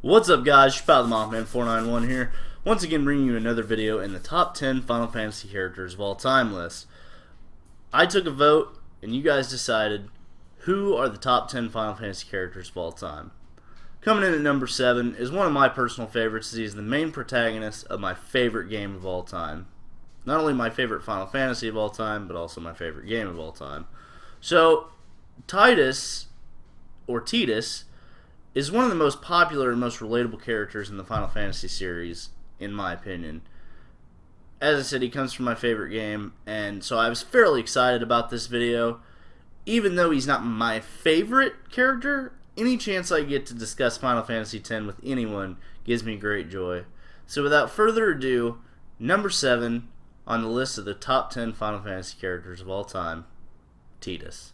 What's up, guys? Your pal the Mothman491 here, once again bringing you another video in the top 10 Final Fantasy characters of all time list. I took a vote, and you guys decided who are the top 10 Final Fantasy characters of all time. Coming in at number 7 is one of my personal favorites, as he is the main protagonist of my favorite game of all time. Not only my favorite Final Fantasy of all time, but also my favorite game of all time. So, Tidus, or Tidus, is one of the most popular and most relatable characters in the Final Fantasy series, in my opinion. As I said, he comes from my favorite game, and so I was fairly excited about this video. Even though he's not my favorite character, any chance I get to discuss Final Fantasy X with anyone gives me great joy. So without further ado, number 7 on the list of the top 10 Final Fantasy characters of all time, Tidus.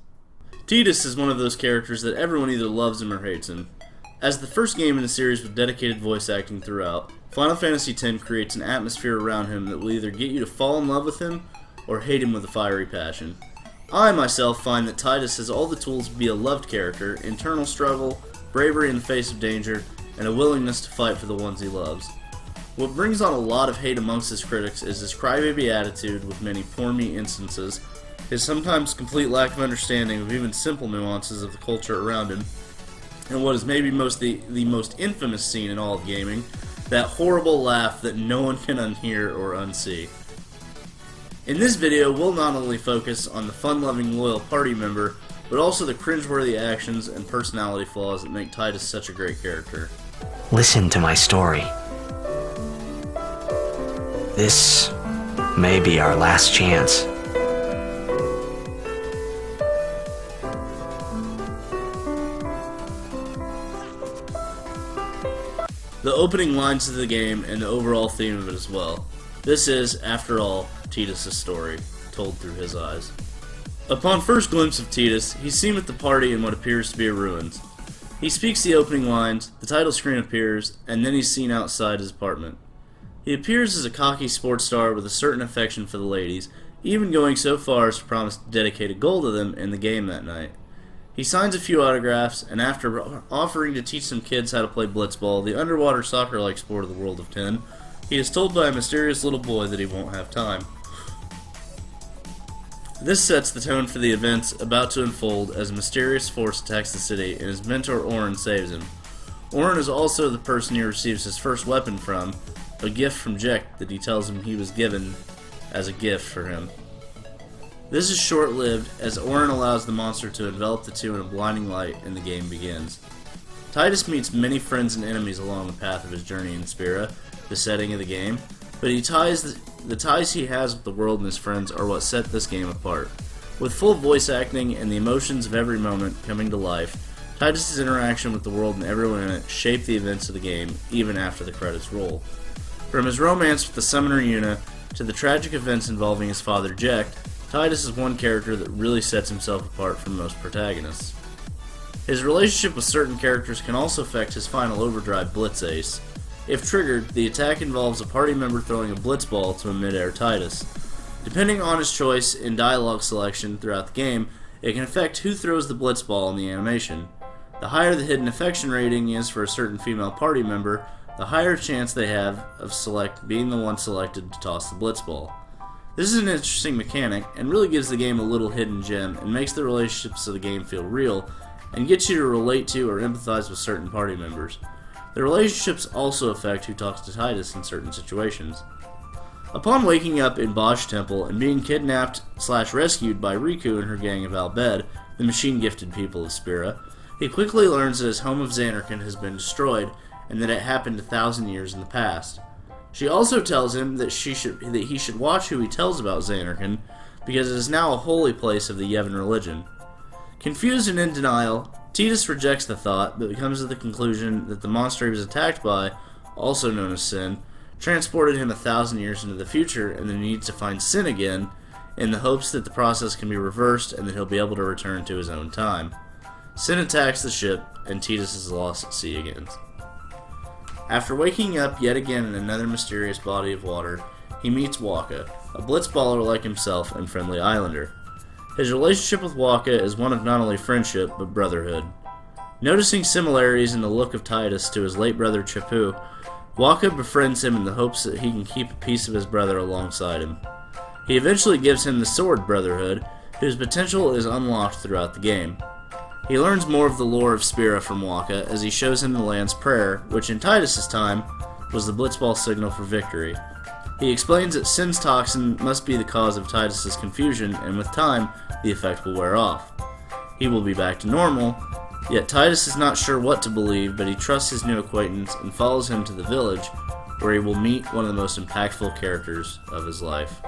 Tidus is one of those characters that everyone either loves him or hates him. As the first game in the series with dedicated voice acting throughout, Final Fantasy X creates an atmosphere around him that will either get you to fall in love with him or hate him with a fiery passion. I myself find that Tidus has all the tools to be a loved character: internal struggle, bravery in the face of danger, and a willingness to fight for the ones he loves. What brings on a lot of hate amongst his critics is his crybaby attitude with many poor me instances, his sometimes complete lack of understanding of even simple nuances of the culture around him, and what is maybe the most infamous scene in all of gaming, that horrible laugh that no one can unhear or unsee. In this video, we'll not only focus on the fun-loving loyal party member, but also the cringeworthy actions and personality flaws that make Tidus such a great character. Listen to my story. This may be our last chance. The opening lines of the game and the overall theme of it as well. This is, after all, Tidus' story, told through his eyes. Upon first glimpse of Tidus, he's seen with the party in what appears to be a ruins. He speaks the opening lines, the title screen appears, and then he's seen outside his apartment. He appears as a cocky sports star with a certain affection for the ladies, even going so far as to promise to dedicate a goal to them in the game that night. He signs a few autographs, and after offering to teach some kids how to play blitzball, the underwater soccer-like sport of the world of 10, he is told by a mysterious little boy that he won't have time. This sets the tone for the events about to unfold as a mysterious force attacks the city, and his mentor Auron saves him. Auron is also the person he receives his first weapon from, a gift from Jack that he tells him he was given as a gift for him. This is short-lived, as Auron allows the monster to envelop the two in a blinding light, and the game begins. Tidus meets many friends and enemies along the path of his journey in Spira, the setting of the game, but the ties he has with the world and his friends are what set this game apart. With full voice acting and the emotions of every moment coming to life, Tidus' interaction with the world and everyone in it shape the events of the game, even after the credits roll. From his romance with the summoner Yuna, to the tragic events involving his father Jack, Tidus is one character that really sets himself apart from most protagonists. His relationship with certain characters can also affect his final overdrive Blitz Ace. If triggered, the attack involves a party member throwing a blitzball to a mid-air Tidus. Depending on his choice in dialogue selection throughout the game, it can affect who throws the blitzball in the animation. The higher the hidden affection rating is for a certain female party member, the higher chance they have of being the one selected to toss the blitzball. This is an interesting mechanic, and really gives the game a little hidden gem, and makes the relationships of the game feel real, and gets you to relate to or empathize with certain party members. The relationships also affect who talks to Tidus in certain situations. Upon waking up in Bosch Temple and being kidnapped/rescued by Riku and her gang of Albed, the machine-gifted people of Spira, he quickly learns that his home of Zanarkand has been destroyed, and that it happened 1,000 years in the past. She also tells him that he should watch who he tells about Zanarkand, because it is now a holy place of the Yevon religion. Confused and in denial, Tidus rejects the thought, but comes to the conclusion that the monster he was attacked by, also known as Sin, transported him 1,000 years into the future, and that he needs to find Sin again, in the hopes that the process can be reversed and that he'll be able to return to his own time. Sin attacks the ship, and Tidus is lost at sea again. After waking up yet again in another mysterious body of water, he meets Wakka, a blitzballer like himself and friendly islander. His relationship with Wakka is one of not only friendship, but brotherhood. Noticing similarities in the look of Tidus to his late brother Chappu, Waka befriends him in the hopes that he can keep a piece of his brother alongside him. He eventually gives him the Sword Brotherhood, whose potential is unlocked throughout the game. He learns more of the lore of Spira from Waka as he shows him the land's prayer, which in Tidus' time was the Blitzball signal for victory. He explains that Sin's toxin must be the cause of Tidus' confusion, and with time, the effect will wear off. He will be back to normal, yet Tidus is not sure what to believe, but he trusts his new acquaintance and follows him to the village, where he will meet one of the most impactful characters of his life.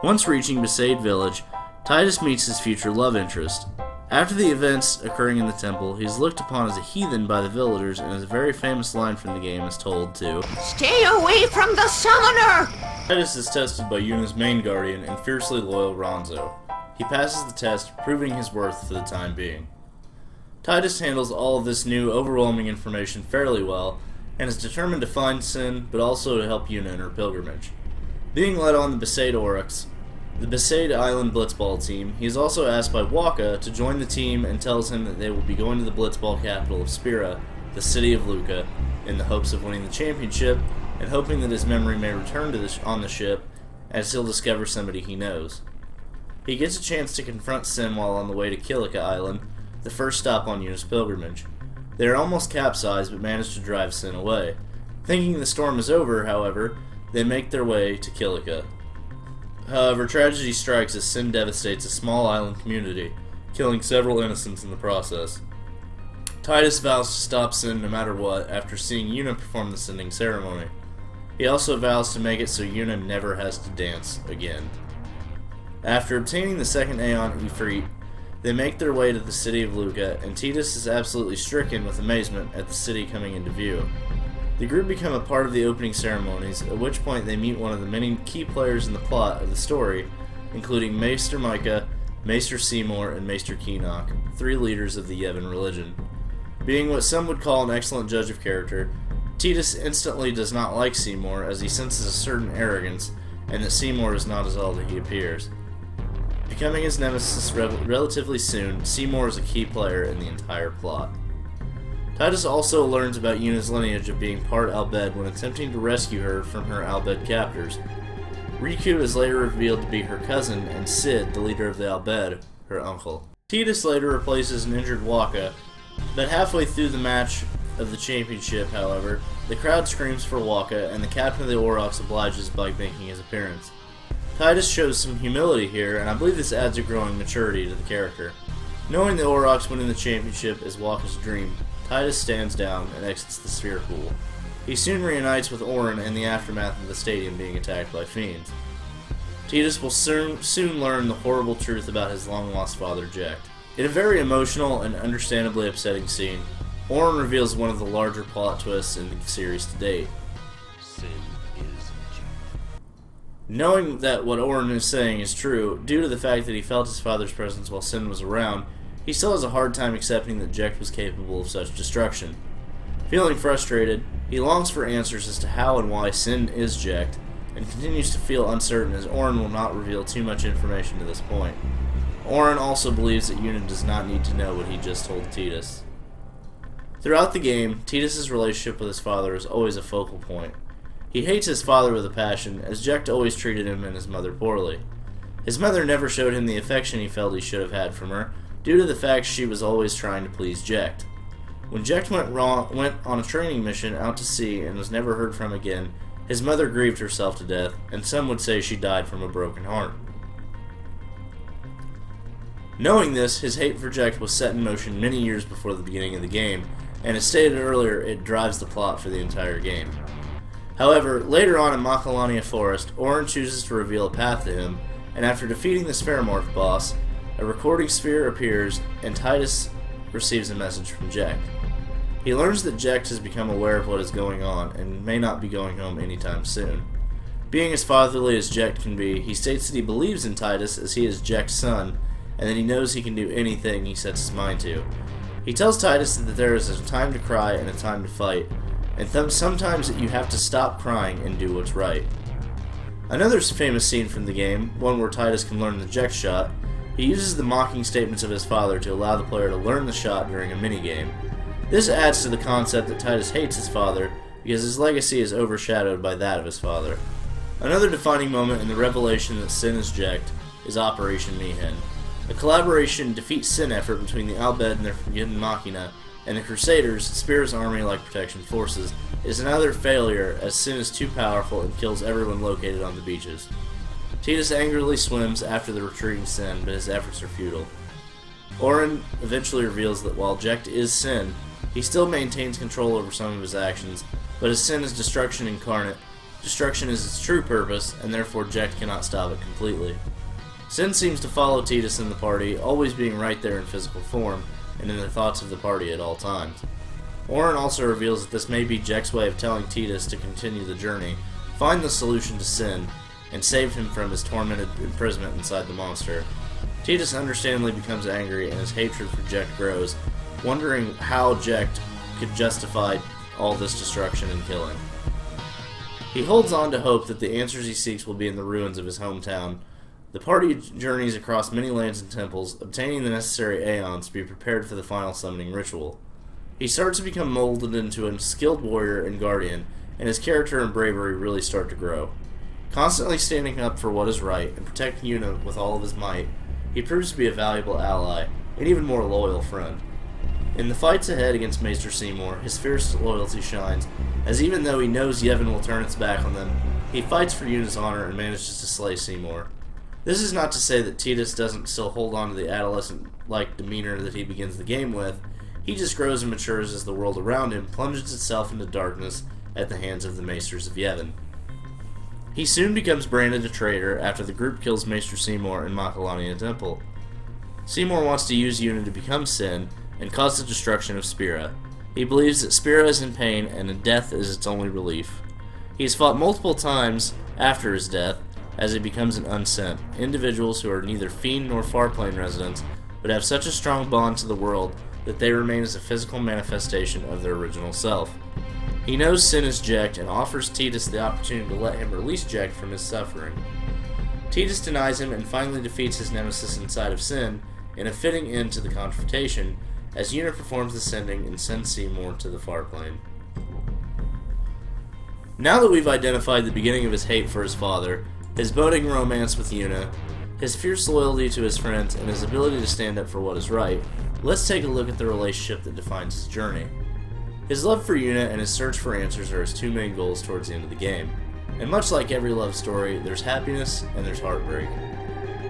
Once reaching Besaid Village, Tidus meets his future love interest. After the events occurring in the temple, he is looked upon as a heathen by the villagers, and his very famous line from the game is told to "Stay away from the summoner!" Tidus is tested by Yuna's main guardian and fiercely loyal Ronzo. He passes the test, proving his worth for the time being. Tidus handles all of this new, overwhelming information fairly well, and is determined to find Sin, but also to help Yuna in her pilgrimage. Being led on the Besaid Oryx, the Besaid Island Blitzball team, he is also asked by Waka to join the team and tells him that they will be going to the Blitzball capital of Spira, the city of Luca, in the hopes of winning the championship and hoping that his memory may return to on the ship as he'll discover somebody he knows. He gets a chance to confront Sin while on the way to Kilika Island, the first stop on Yuna's pilgrimage. They are almost capsized but manage to drive Sin away. Thinking the storm is over, however, they make their way to Kilika. However, tragedy strikes as Sin devastates a small island community, killing several innocents in the process. Tidus vows to stop Sin no matter what after seeing Yuna perform the sending ceremony. He also vows to make it so Yuna never has to dance again. After obtaining the second Aeon Ifrit, they make their way to the city of Luca, and Tidus is absolutely stricken with amazement at the city coming into view. The group become a part of the opening ceremonies, at which point they meet one of the many key players in the plot of the story, including Maester Micah, Maester Seymour, and Maester Keenock, three leaders of the Yevon religion. Being what some would call an excellent judge of character, Tidus instantly does not like Seymour as he senses a certain arrogance, and that Seymour is not as all that he appears. Becoming his nemesis relatively soon, Seymour is a key player in the entire plot. Tidus also learns about Yuna's lineage of being part Albed when attempting to rescue her from her Albed captors. Riku is later revealed to be her cousin, and Sid, the leader of the Albed, her uncle. Tidus later replaces an injured Waka, but halfway through the match of the championship, however, the crowd screams for Waka, and the captain of the Aurochs obliges by making his appearance. Tidus shows some humility here, and I believe this adds a growing maturity to the character. Knowing the Aurochs winning the championship is Waka's dream, Tidus stands down and exits the sphere pool. He soon reunites with Auron in the aftermath of the stadium being attacked by fiends. Tidus will soon learn the horrible truth about his long-lost father, Jecht. In a very emotional and understandably upsetting scene, Auron reveals one of the larger plot twists in the series to date. Sin is Jecht. Knowing that what Auron is saying is true, due to the fact that he felt his father's presence while Sin was around, he still has a hard time accepting that Jecht was capable of such destruction. Feeling frustrated, he longs for answers as to how and why Sin is Jecht, and continues to feel uncertain as Auron will not reveal too much information to this point. Auron also believes that Yuna does not need to know what he just told Tidus. Throughout the game, Tidus' relationship with his father is always a focal point. He hates his father with a passion, as Jecht always treated him and his mother poorly. His mother never showed him the affection he felt he should have had from her, due to the fact she was always trying to please Jecht. When Jecht went on a training mission out to sea and was never heard from again, his mother grieved herself to death, and some would say she died from a broken heart. Knowing this, his hate for Jecht was set in motion many years before the beginning of the game, and as stated earlier, it drives the plot for the entire game. However, later on in Macalania Forest, Auron chooses to reveal a path to him, and after defeating the Spheramorph boss, a recording sphere appears, and Tidus receives a message from Jecht. He learns that Jecht has become aware of what is going on, and may not be going home anytime soon. Being as fatherly as Jecht can be, he states that he believes in Tidus as he is Jecht's son, and that he knows he can do anything he sets his mind to. He tells Tidus that there is a time to cry and a time to fight, and sometimes that you have to stop crying and do what's right. Another famous scene from the game, one where Tidus can learn the Jecht shot, He uses the mocking statements of his father to allow the player to learn the shot during a minigame. This adds to the concept that Tidus hates his father because his legacy is overshadowed by that of his father. Another defining moment in the revelation that Sin is Jecht is Operation Mayhem, a collaboration defeat Sin effort between the Al Bhed and their Forbidden Machina and the Crusaders, Spear's army-like protection forces, is another failure as Sin is too powerful and kills everyone located on the beaches. Tidus angrily swims after the retreating Sin, but his efforts are futile. Auron eventually reveals that while Jecht is Sin, he still maintains control over some of his actions, but as Sin is destruction incarnate, destruction is its true purpose, and therefore Jecht cannot stop it completely. Sin seems to follow Tidus in the party, always being right there in physical form, and in the thoughts of the party at all times. Auron also reveals that this may be Jecht's way of telling Tidus to continue the journey, find the solution to Sin, and save him from his tormented imprisonment inside the monster. Tidus understandably becomes angry and his hatred for Jecht grows, wondering how Jecht could justify all this destruction and killing. He holds on to hope that the answers he seeks will be in the ruins of his hometown. The party journeys across many lands and temples, obtaining the necessary aeons to be prepared for the final summoning ritual. He starts to become molded into a skilled warrior and guardian, and his character and bravery really start to grow. Constantly standing up for what is right and protecting Yuna with all of his might, he proves to be a valuable ally, and even more loyal friend. In the fights ahead against Maester Seymour, his fierce loyalty shines, as even though he knows Yevon will turn its back on them, he fights for Yuna's honor and manages to slay Seymour. This is not to say that Tidus doesn't still hold on to the adolescent-like demeanor that he begins the game with. He just grows and matures as the world around him plunges itself into darkness at the hands of the Maesters of Yevon. He soon becomes branded a traitor after the group kills Maester Seymour in Macalania Temple. Seymour wants to use Yuna to become Sin and cause the destruction of Spira. He believes that Spira is in pain and that death is its only relief. He has fought multiple times after his death as he becomes an unsent, individuals who are neither fiend nor farplane residents, but have such a strong bond to the world that they remain as a physical manifestation of their original self. He knows Sin is Jecht and offers Tidus the opportunity to let him release Jecht from his suffering. Tidus denies him and finally defeats his nemesis inside of Sin in a fitting end to the confrontation as Yuna performs the sending and sends Seymour to the far plane. Now that we've identified the beginning of his hate for his father, his budding romance with Yuna, his fierce loyalty to his friends, and his ability to stand up for what is right, let's take a look at the relationship that defines his journey. His love for Yuna and his search for answers are his two main goals towards the end of the game. And much like every love story, there's happiness and there's heartbreak.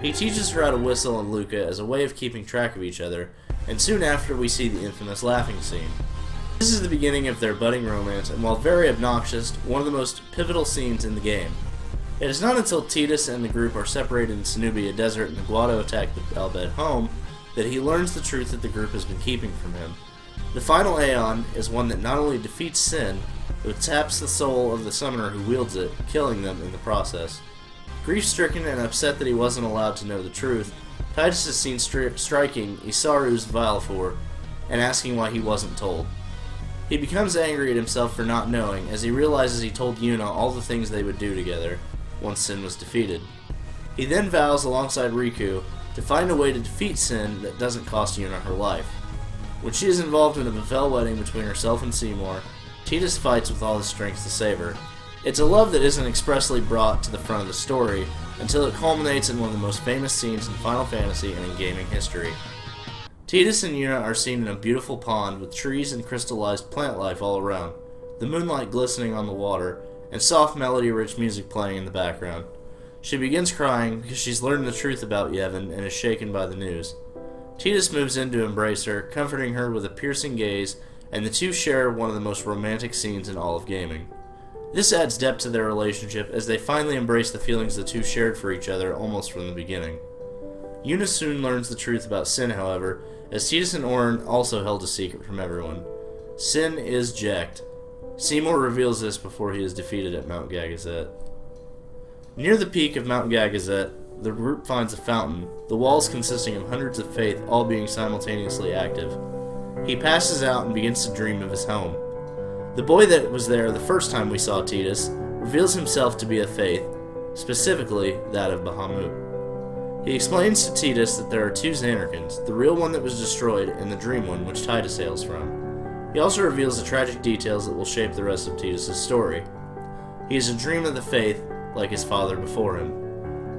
He teaches her how to whistle and Luca as a way of keeping track of each other, and soon after we see the infamous laughing scene. This is the beginning of their budding romance, and while very obnoxious, one of the most pivotal scenes in the game. It is not until Tidus and the group are separated in Cenobia Desert and the Guado attack the Al Bhed home that he learns the truth that the group has been keeping from him. The final Aeon is one that not only defeats Sin, but taps the soul of the summoner who wields it, killing them in the process. Grief-stricken and upset that he wasn't allowed to know the truth, Tidus is seen striking Isaru's Valefor and asking why he wasn't told. He becomes angry at himself for not knowing, as he realizes he told Yuna all the things they would do together once Sin was defeated. He then vows alongside Riku to find a way to defeat Sin that doesn't cost Yuna her life. When she is involved in a bevel wedding between herself and Seymour, Tidus fights with all his strength to save her. It's a love that isn't expressly brought to the front of the story until it culminates in one of the most famous scenes in Final Fantasy and in gaming history. Tidus and Yuna are seen in a beautiful pond with trees and crystallized plant life all around, the moonlight glistening on the water, and soft melody-rich music playing in the background. She begins crying because she's learned the truth about Yevon and is shaken by the news. Tidus moves in to embrace her, comforting her with a piercing gaze, and the two share one of the most romantic scenes in all of gaming. This adds depth to their relationship as they finally embrace the feelings the two shared for each other almost from the beginning. Yuna soon learns the truth about Sin, however, as Tidus and Auron also held a secret from everyone. Sin is Jecht. Seymour reveals this before he is defeated at Mount Gagazet. Near the peak of Mount Gagazet, the group finds a fountain, the walls consisting of hundreds of faith all being simultaneously active. He passes out and begins to dream of his home. The boy that was there the first time we saw Tidus reveals himself to be a faith, specifically that of Bahamut. He explains to Tidus that there are two Xanarkans, the real one that was destroyed and the dream one which Tidus hails from. He also reveals the tragic details that will shape the rest of Tidus' story. He is a dream of the faith, like his father before him.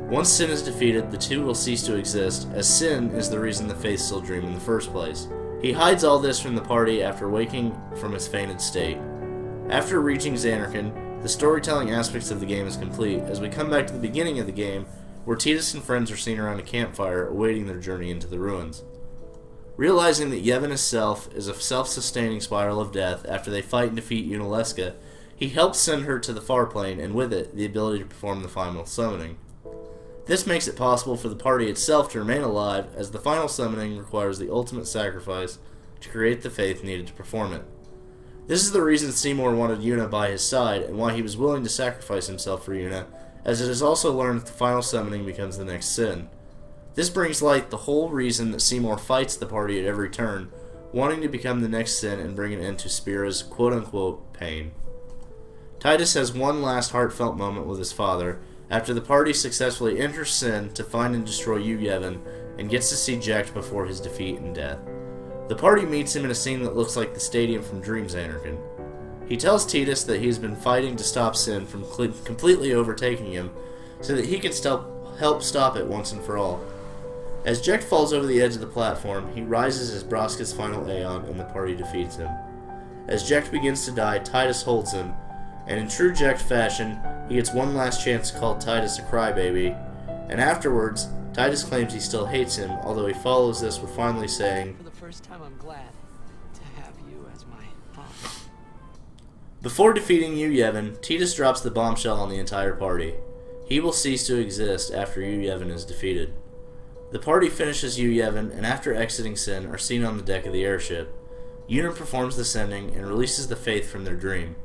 Once sin is defeated, the two will cease to exist, as sin is the reason the faith still dream in the first place. He hides all this from the party after waking from his fainted state. After reaching Xanarkan, the storytelling aspects of the game is complete, as we come back to the beginning of the game, where Tidus and friends are seen around a campfire awaiting their journey into the ruins. Realizing that Yevon himself is a self-sustaining spiral of death after they fight and defeat Yunalesca, he helps send her to the far plane, and with it, the ability to perform the final summoning. This makes it possible for the party itself to remain alive, as the final summoning requires the ultimate sacrifice to create the faith needed to perform it. This is the reason Seymour wanted Yuna by his side, and why he was willing to sacrifice himself for Yuna, as it is also learned that the final summoning becomes the next sin. This brings light the whole reason that Seymour fights the party at every turn, wanting to become the next sin and bring an end to Spira's quote-unquote pain. Tidus has one last heartfelt moment with his father, after the party successfully enters Sin to find and destroy Yevon, and gets to see Jecht before his defeat and death. The party meets him in a scene that looks like the stadium from Dream Xanarkan. He tells Tidus that he has been fighting to stop Sin from completely overtaking him, so that he can help stop it once and for all. As Jecht falls over the edge of the platform, he rises as Braska's final Aeon, and the party defeats him. As Jecht begins to die, Tidus holds him, and in true Jecht fashion, he gets one last chance to call Tidus a crybaby, and afterwards, Tidus claims he still hates him, although he follows this with finally saying, "For the first time, I'm glad to have you as my father." Before defeating Yevon, Tidus drops the bombshell on the entire party. He will cease to exist after Yevon is defeated. The party finishes Yevon, and after exiting Sin, are seen on the deck of the airship. Yuna performs the sending and releases the faith from their dream.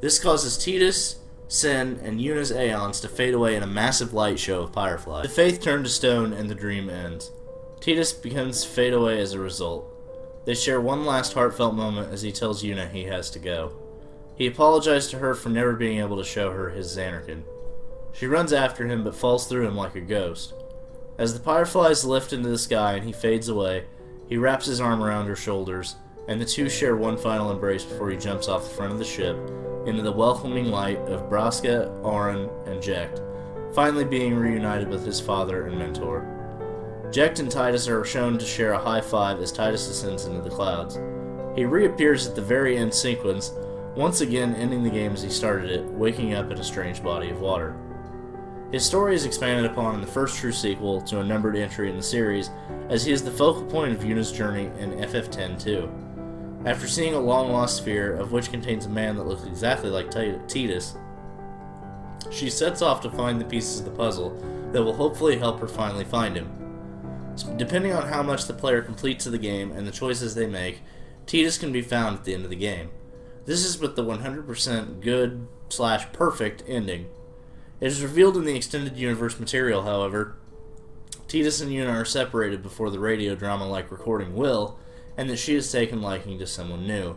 This causes Tidus, Sin, and Yuna's Aeons to fade away in a massive light show of Firefly. The faith turned to stone and the dream ends. Tidus begins to fade away as a result. They share one last heartfelt moment as he tells Yuna he has to go. He apologized to her for never being able to show her his Xanarkan. She runs after him but falls through him like a ghost. As the Fireflies lift into the sky and he fades away, he wraps his arm around her shoulders, and the two share one final embrace before he jumps off the front of the ship into the welcoming light of Braska, Auron, and Jecht, finally being reunited with his father and mentor. Jecht and Tidus are shown to share a high five as Tidus ascends into the clouds. He reappears at the very end sequence, once again ending the game as he started it, waking up in a strange body of water. His story is expanded upon in the first true sequel to a numbered entry in the series, as he is the focal point of Yuna's journey in FF10-2. After seeing a long-lost sphere, of which contains a man that looks exactly like Tidus, she sets off to find the pieces of the puzzle that will hopefully help her finally find him. Depending on how much the player completes of the game and the choices they make, Tidus can be found at the end of the game. This is with the 100% good/perfect ending. It is revealed in the extended universe material, however, Tidus and Yuna are separated before the radio drama-like recording will, and that she has taken liking to someone new.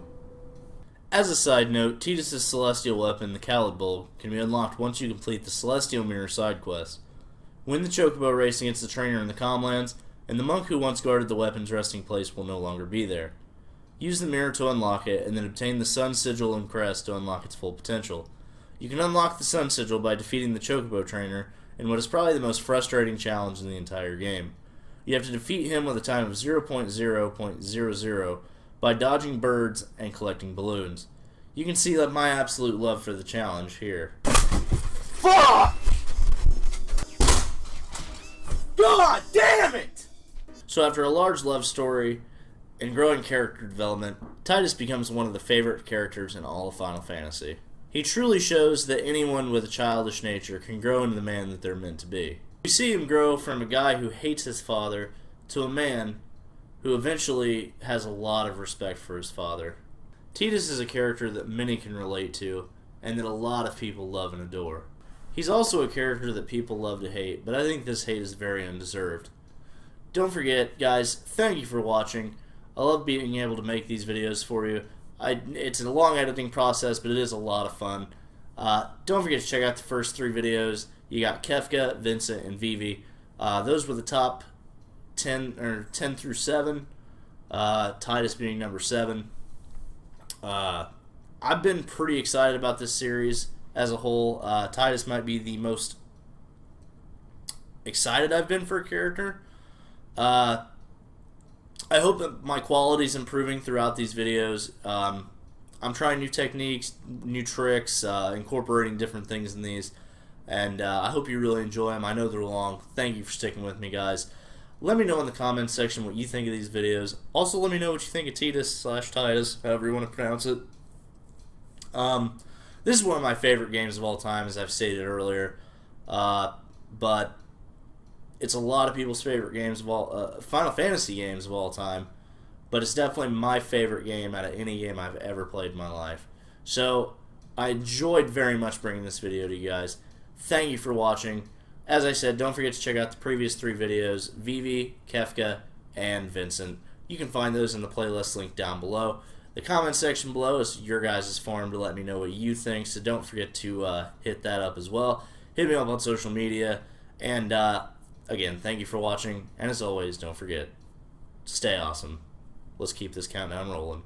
As a side note, Tidus' celestial weapon, the Khalid Bowl, can be unlocked once you complete the Celestial Mirror side quest. Win the Chocobo race against the trainer in the Calmlands, and the monk who once guarded the weapon's resting place will no longer be there. Use the mirror to unlock it, and then obtain the Sun Sigil and Crest to unlock its full potential. You can unlock the Sun Sigil by defeating the Chocobo trainer in what is probably the most frustrating challenge in the entire game. You have to defeat him with a time of 0.0.00 by dodging birds and collecting balloons. You can see my absolute love for the challenge here. Fuck! God damn it! So after a large love story and growing character development, Tidus becomes one of the favorite characters in all of Final Fantasy. He truly shows that anyone with a childish nature can grow into the man that they're meant to be. We see him grow from a guy who hates his father to a man who eventually has a lot of respect for his father. Tidus is a character that many can relate to, and that a lot of people love and adore. He's also a character that people love to hate, but I think this hate is very undeserved. Don't forget, guys, thank you for watching. I love being able to make these videos for you. It's a long editing process, but it is a lot of fun. Don't forget to check out the first 3 videos. You got Kefka, Vincent, and Vivi. Those were the top 10 or 10 through 7. Tidus being number 7. I've been pretty excited about this series as a whole. Tidus might be the most excited I've been for a character. I hope that my quality is improving throughout these videos. I'm trying new techniques, new tricks, incorporating different things in these, and I hope you really enjoy them. I know they're long. Thank you for sticking with me, guys. Let me know in the comments section what you think of these videos. Also, let me know what you think of Tidus/Tidus, however you want to pronounce it. This is one of my favorite games of all time, as I've stated earlier, but it's a lot of people's favorite games of all, Final Fantasy games of all time, but it's definitely my favorite game out of any game I've ever played in my life. So, I enjoyed very much bringing this video to you guys. Thank you for watching. As I said, don't forget to check out the previous 3 videos, Vivi, Kefka, and Vincent. You can find those in the playlist link down below. The comment section below is your guys' forum to let me know what you think, so don't forget to hit that up as well. Hit me up on social media, and again, thank you for watching, and as always, don't forget, stay awesome. Let's keep this countdown rolling.